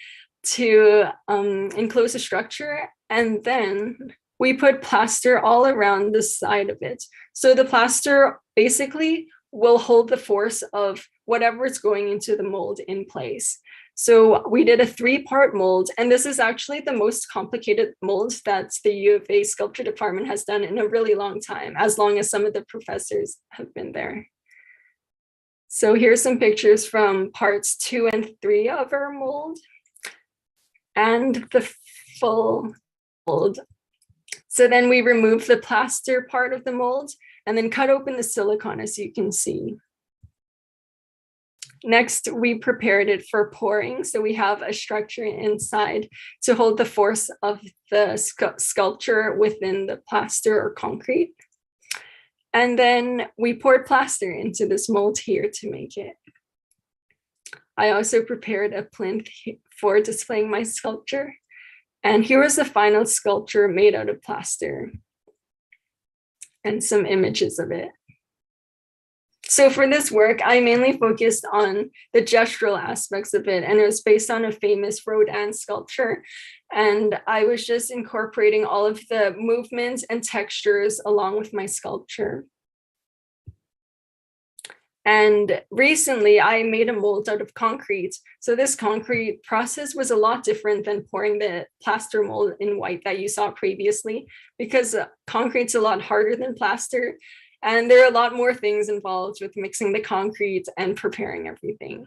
[SPEAKER 6] to enclose the structure, and then we put plaster all around the side of it. So the plaster basically will hold the force of whatever is going into the mold in place. So we did a 3-part mold, and this is actually the most complicated mold that the U of A sculpture department has done in a really long time, as long as some of the professors have been there. So here's some pictures from parts 2 and 3 of our mold and the full mold. So then we remove the plaster part of the mold and then cut open the silicone, as you can see. Next, we prepared it for pouring. So we have a structure inside to hold the force of the sculpture within the plaster or concrete. And then we poured plaster into this mold here to make it. I also prepared a plinth for displaying my sculpture. And here was the final sculpture made out of plaster and some images of it. So for this work, I mainly focused on the gestural aspects of it, and it was based on a famous Rodin sculpture. And I was just incorporating all of the movements and textures along with my sculpture. And recently I made a mold out of concrete. So this concrete process was a lot different than pouring the plaster mold in white that you saw previously, because concrete's a lot harder than plaster. And there are a lot more things involved with mixing the concrete and preparing everything.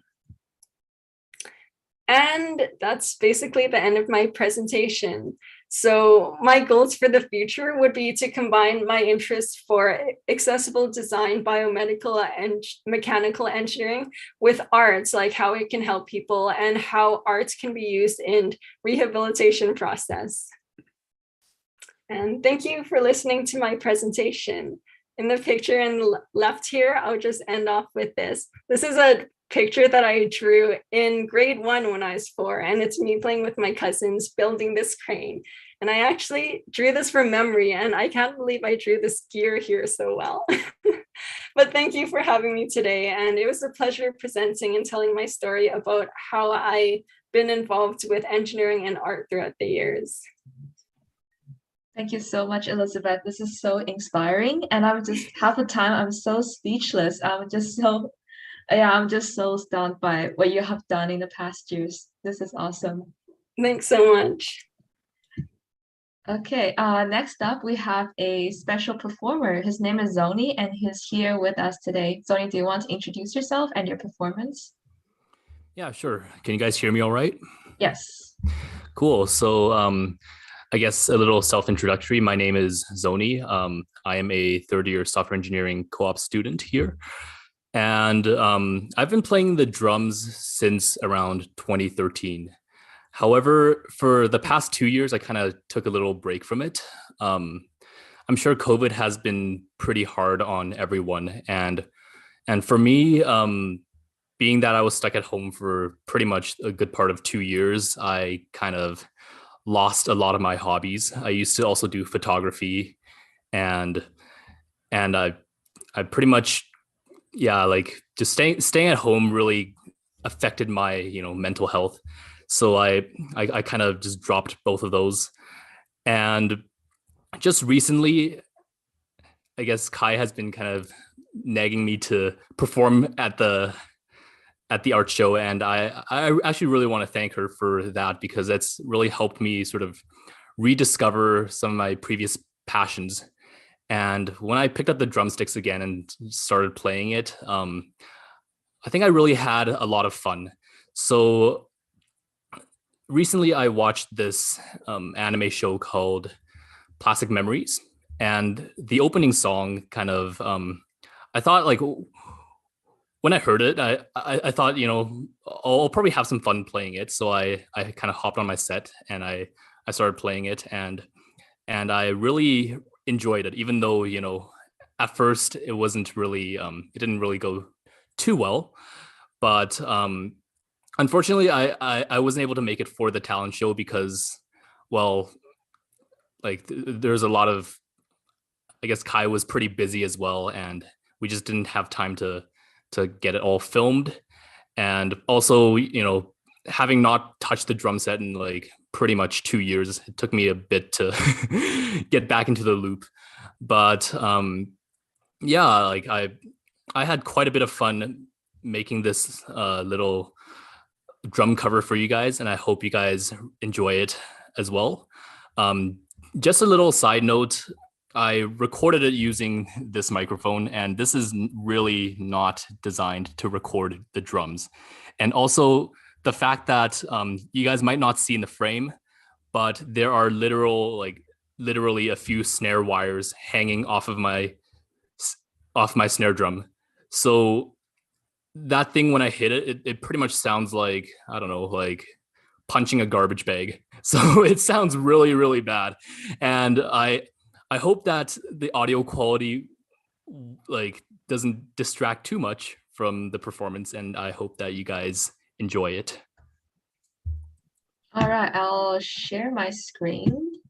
[SPEAKER 6] And that's basically the end of my presentation. So my goals for the future would be to combine my interest for accessible design, biomedical and mechanical engineering with arts, like how it can help people and how arts can be used in rehabilitation process. And thank you for listening to my presentation. In the picture in the left here, I'll just end off with this. This is a picture that I drew in grade 1 when I was 4, and it's me playing with my cousins building this crane. And I actually drew this from memory, and I can't believe I drew this gear here so well. But thank you for having me today, and it was a pleasure presenting and telling my story about how I've been involved with engineering and art throughout the years.
[SPEAKER 1] Thank you so much, Elizabeth. This is so inspiring. And I'm just half the time I'm so speechless. I'm just so stunned by what you have done in the past years. This is awesome.
[SPEAKER 6] Thanks so much.
[SPEAKER 1] Okay, next up we have a special performer. His name is Zoni, and he's here with us today. Zoni, do you want to introduce yourself and your performance?
[SPEAKER 7] Yeah, sure. Can you guys hear me all right?
[SPEAKER 1] Yes.
[SPEAKER 7] Cool. So I guess a little self-introductory. My name is Zoni. I am a third-year software engineering co-op student here. And I've been playing the drums since around 2013. However, for the past 2 years, I kind of took a little break from it. I'm sure COVID has been pretty hard on everyone. And for me, being that I was stuck at home for pretty much a good part of 2 years, I kind of lost a lot of my hobbies. I used to also do photography, and I pretty much yeah, like just staying at home really affected my mental health. So I kind of just dropped both of those. And just recently, I guess Kai has been kind of nagging me to perform at the art show, and I actually really want to thank her for that, because that's really helped me sort of rediscover some of my previous passions. And when I picked up the drumsticks again and started playing it, I think I really had a lot of fun. So recently I watched this anime show called Plastic Memories, and the opening song kind of I thought, like, when I heard it, I thought, I'll probably have some fun playing it. So I kind of hopped on my set and I started playing it, and I really enjoyed it, even though, at first it wasn't really it didn't really go too well. But unfortunately, I wasn't able to make it for the talent show because, well, like there's a lot of, I guess Kai was pretty busy as well, and we just didn't have time to get it all filmed. And also, having not touched the drum set in like pretty much 2 years, it took me a bit to get back into the loop. But yeah, like I had quite a bit of fun making this little drum cover for you guys, and I hope you guys enjoy it as well. Just a little side note, I recorded it using this microphone, and this is really not designed to record the drums. And also the fact that you guys might not see in the frame, but there are literally a few snare wires hanging off my snare drum. So that thing, when I hit it, it pretty much sounds like, I don't know, like punching a garbage bag. So it sounds really, really bad. And I hope that the audio quality like doesn't distract too much from the performance, and I hope that you guys enjoy it.
[SPEAKER 1] All right, I'll share my screen.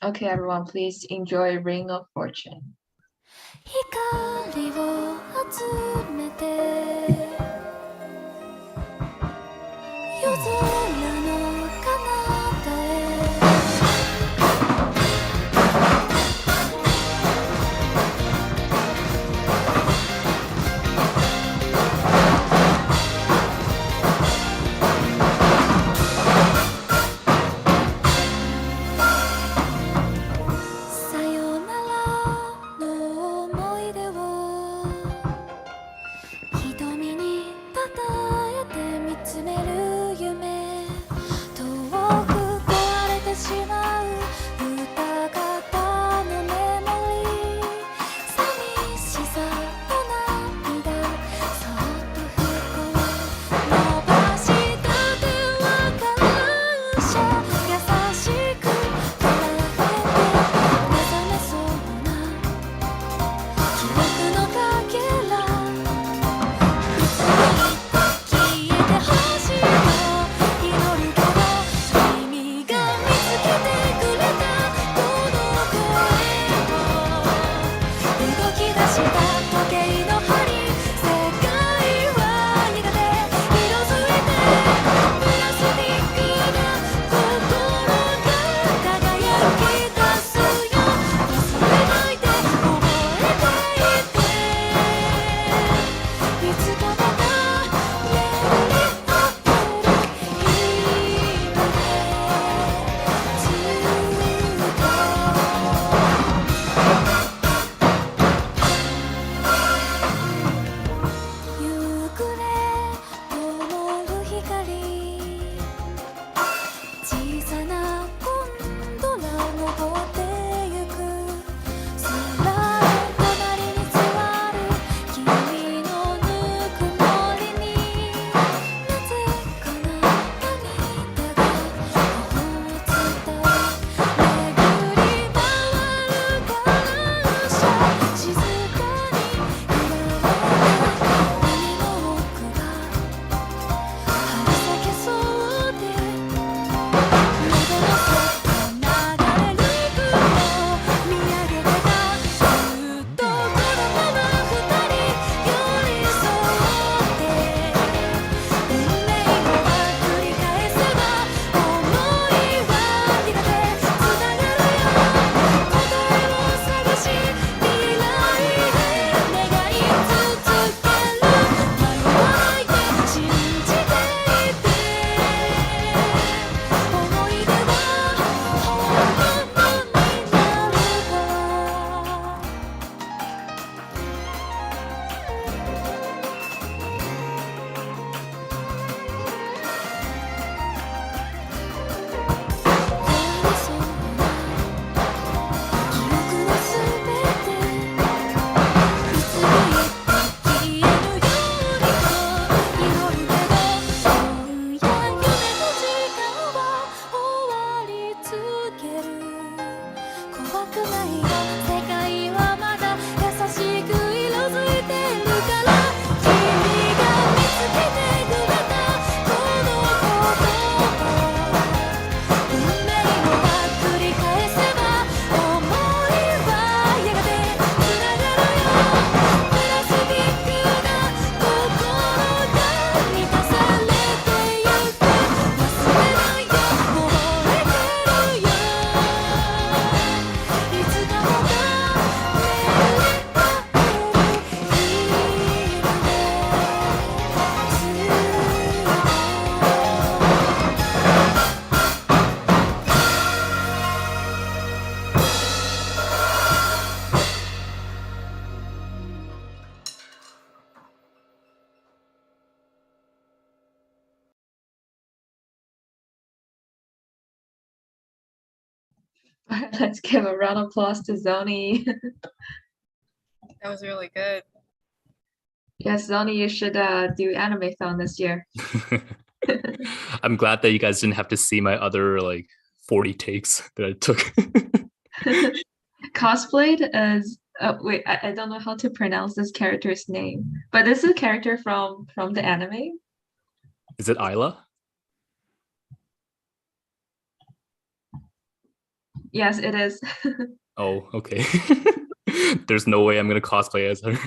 [SPEAKER 1] Okay, everyone, please enjoy Ring of Fortune.
[SPEAKER 8] 光を集めて夜空の彼方へさよならの思い出を瞳にたたえて見つめる夢
[SPEAKER 1] Let's give a round of applause to Zoni.
[SPEAKER 2] That was really good.
[SPEAKER 1] Yes, Zoni, you should do Animathon this year.
[SPEAKER 7] I'm glad that you guys didn't have to see my other like 40 takes that I took.
[SPEAKER 1] Cosplayed as wait, I don't know how to pronounce this character's name, but this is a character from the anime.
[SPEAKER 7] Is it Isla?
[SPEAKER 1] Yes, it is.
[SPEAKER 7] Oh, okay. There's no way I'm gonna cosplay as her.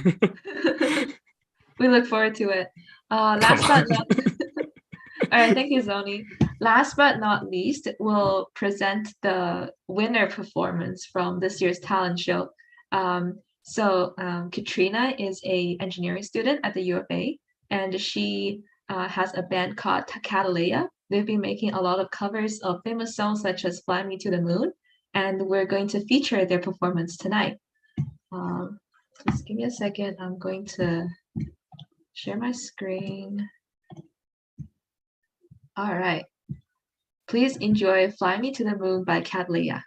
[SPEAKER 1] We look forward to it.
[SPEAKER 7] Come
[SPEAKER 1] Last but
[SPEAKER 7] on.
[SPEAKER 1] not all right, thank you, Zoni. Last but not least, we'll present the winner performance from this year's talent show. Katrina is a engineering student at the U of A, and she has a band called Catalea. They've been making a lot of covers of famous songs such as Fly Me to the Moon, and we're going to feature their performance tonight. Just give me a second. I'm going to share my screen. All right. Please enjoy Fly Me to the Moon by Catalea.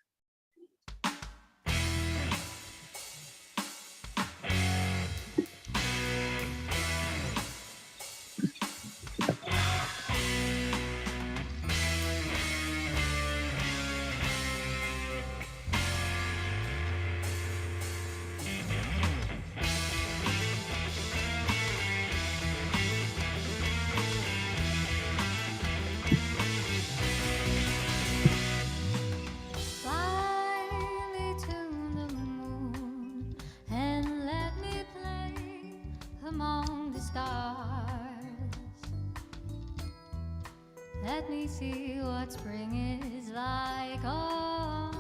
[SPEAKER 8] Fly me to the moon and let me play among the stars. Let me see what spring is like on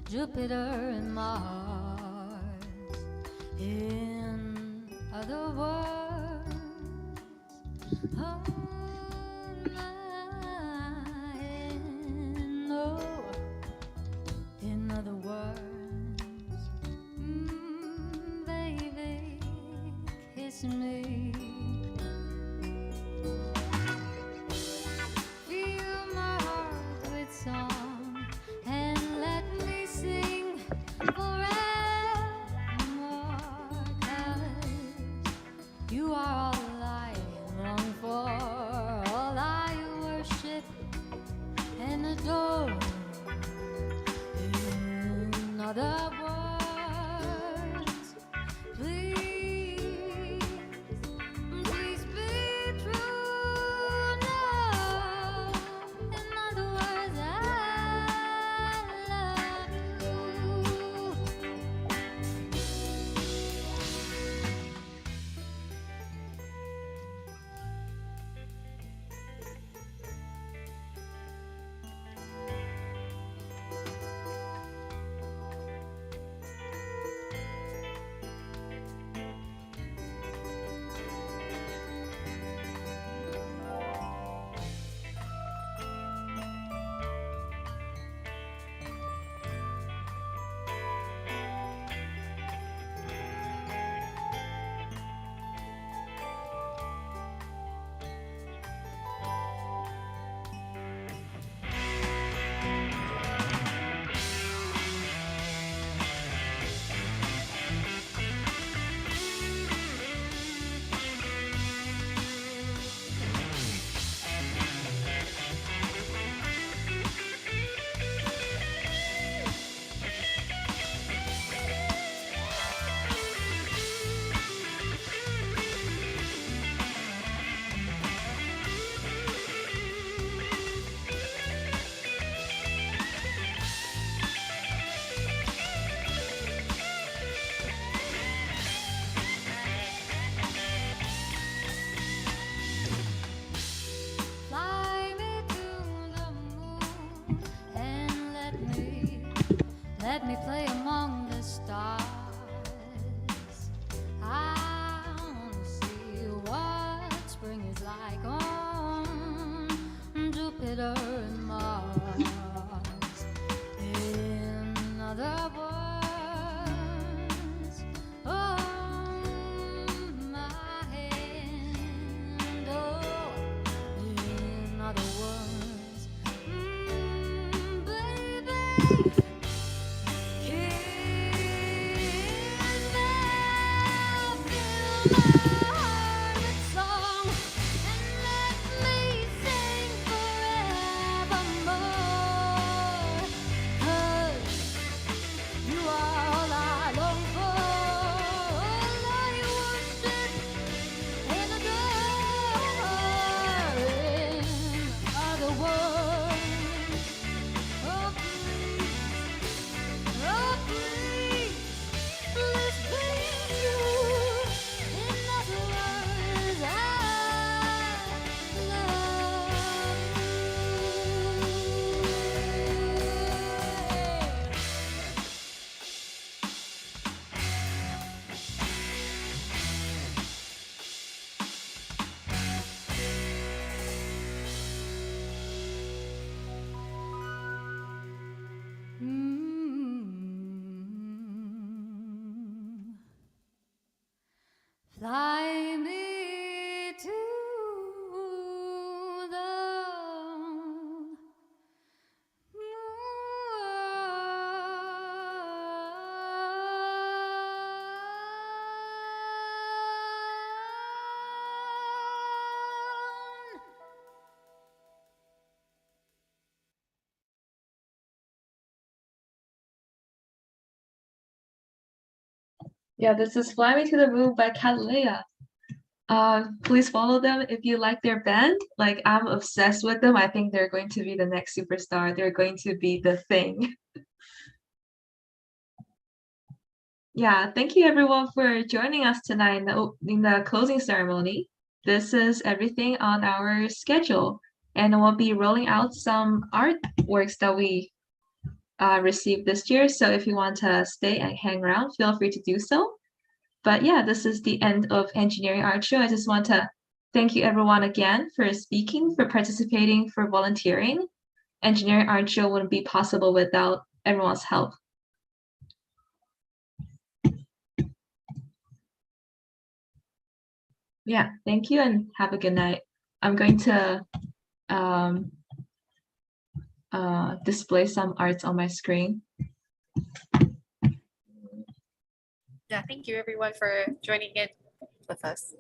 [SPEAKER 8] Jupiter and Mars. In other words, oh, in other words, baby, kiss me. Fill my heart with song and let me sing forevermore. 'Cause you are all I long for, all I worship and adore. In other words, please, please be true now. In other words, I love you. Fly me to the moon and let me play among the stars. I wanna see what spring is like on Jupiter and Mars. In other words, oh, my hand, oh, in other words, baby, Fly me to the
[SPEAKER 1] Yeah, this is Fly Me to the Moon by Catalea. Please follow them if you like their band. Like, I'm obsessed with them. I think they're going to be the next superstar. They're going to be the thing. Yeah, thank you everyone for joining us tonight in the closing ceremony. This is everything on our schedule, and we'll be rolling out some artworks that we received this year. So if you want to stay and hang around, feel free to do so. But yeah, this is the end of Engineering Art Show. I just want to thank you everyone again for speaking, for participating, for volunteering. Engineering Art Show wouldn't be possible without everyone's help. Yeah, thank you and have a good night. I'm going to display some arts on my screen.
[SPEAKER 2] Yeah, thank you everyone for joining in with us.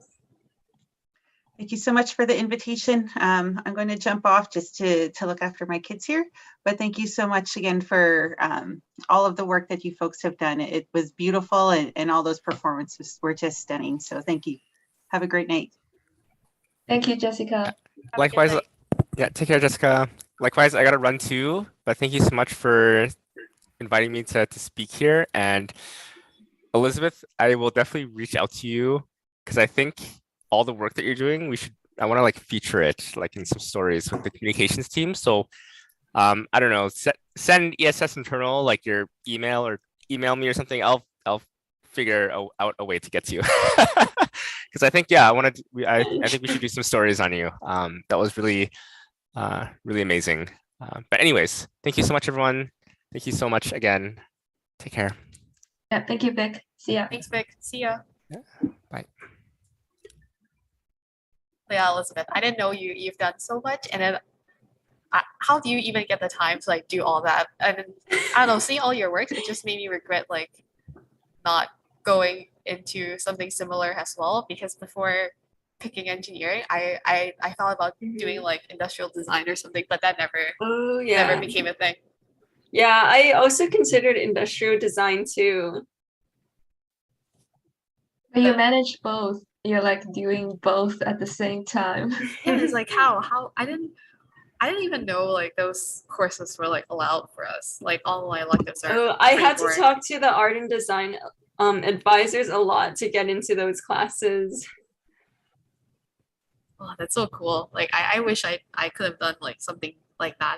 [SPEAKER 4] Thank you so much for the invitation. I'm going to jump off just to look after my kids here, but thank you so much again for all of the work that you folks have done. It was beautiful, and all those performances were just stunning. So thank you. Have a great night.
[SPEAKER 1] Thank you, Jessica.
[SPEAKER 2] Have a good
[SPEAKER 5] Likewise,
[SPEAKER 2] night.
[SPEAKER 5] yeah, take care, Jessica. Likewise, I gotta run too, but thank you so much for inviting me to speak here. And Elizabeth, I will definitely reach out to you because I think all the work that you're doing, I want to like feature it like in some stories with the communications team. So I don't know, send ESS internal like your email or email me or something. I'll figure out a way to get to you. Because I think, yeah, I think we should do some stories on you. That was really really amazing. But anyways, thank you so much, everyone. Thank you so much again. Take care.
[SPEAKER 1] Yeah, thank you, Vic. See ya.
[SPEAKER 2] Thanks, Vic. See ya.
[SPEAKER 5] Yeah. Bye.
[SPEAKER 2] Yeah, Elizabeth, I didn't know you've done so much, and then how do you even get the time to like do all that? And then, I don't know, seeing all your work, it just made me regret like not going into something similar as well, because before picking engineering, I thought about doing like industrial design or something, but that
[SPEAKER 6] Oh yeah.
[SPEAKER 2] never became a thing.
[SPEAKER 6] Yeah, I also considered industrial design too.
[SPEAKER 1] But you manage both. You're like doing both at the same time.
[SPEAKER 2] Yeah, it's like how I didn't even know like those courses were like allowed for us. Like all my electives are.
[SPEAKER 6] Oh, I had to
[SPEAKER 2] pretty boring.
[SPEAKER 6] talk to the art and design advisors a lot to get into those classes.
[SPEAKER 2] Oh, that's so cool. Like I wish I could have done like something like that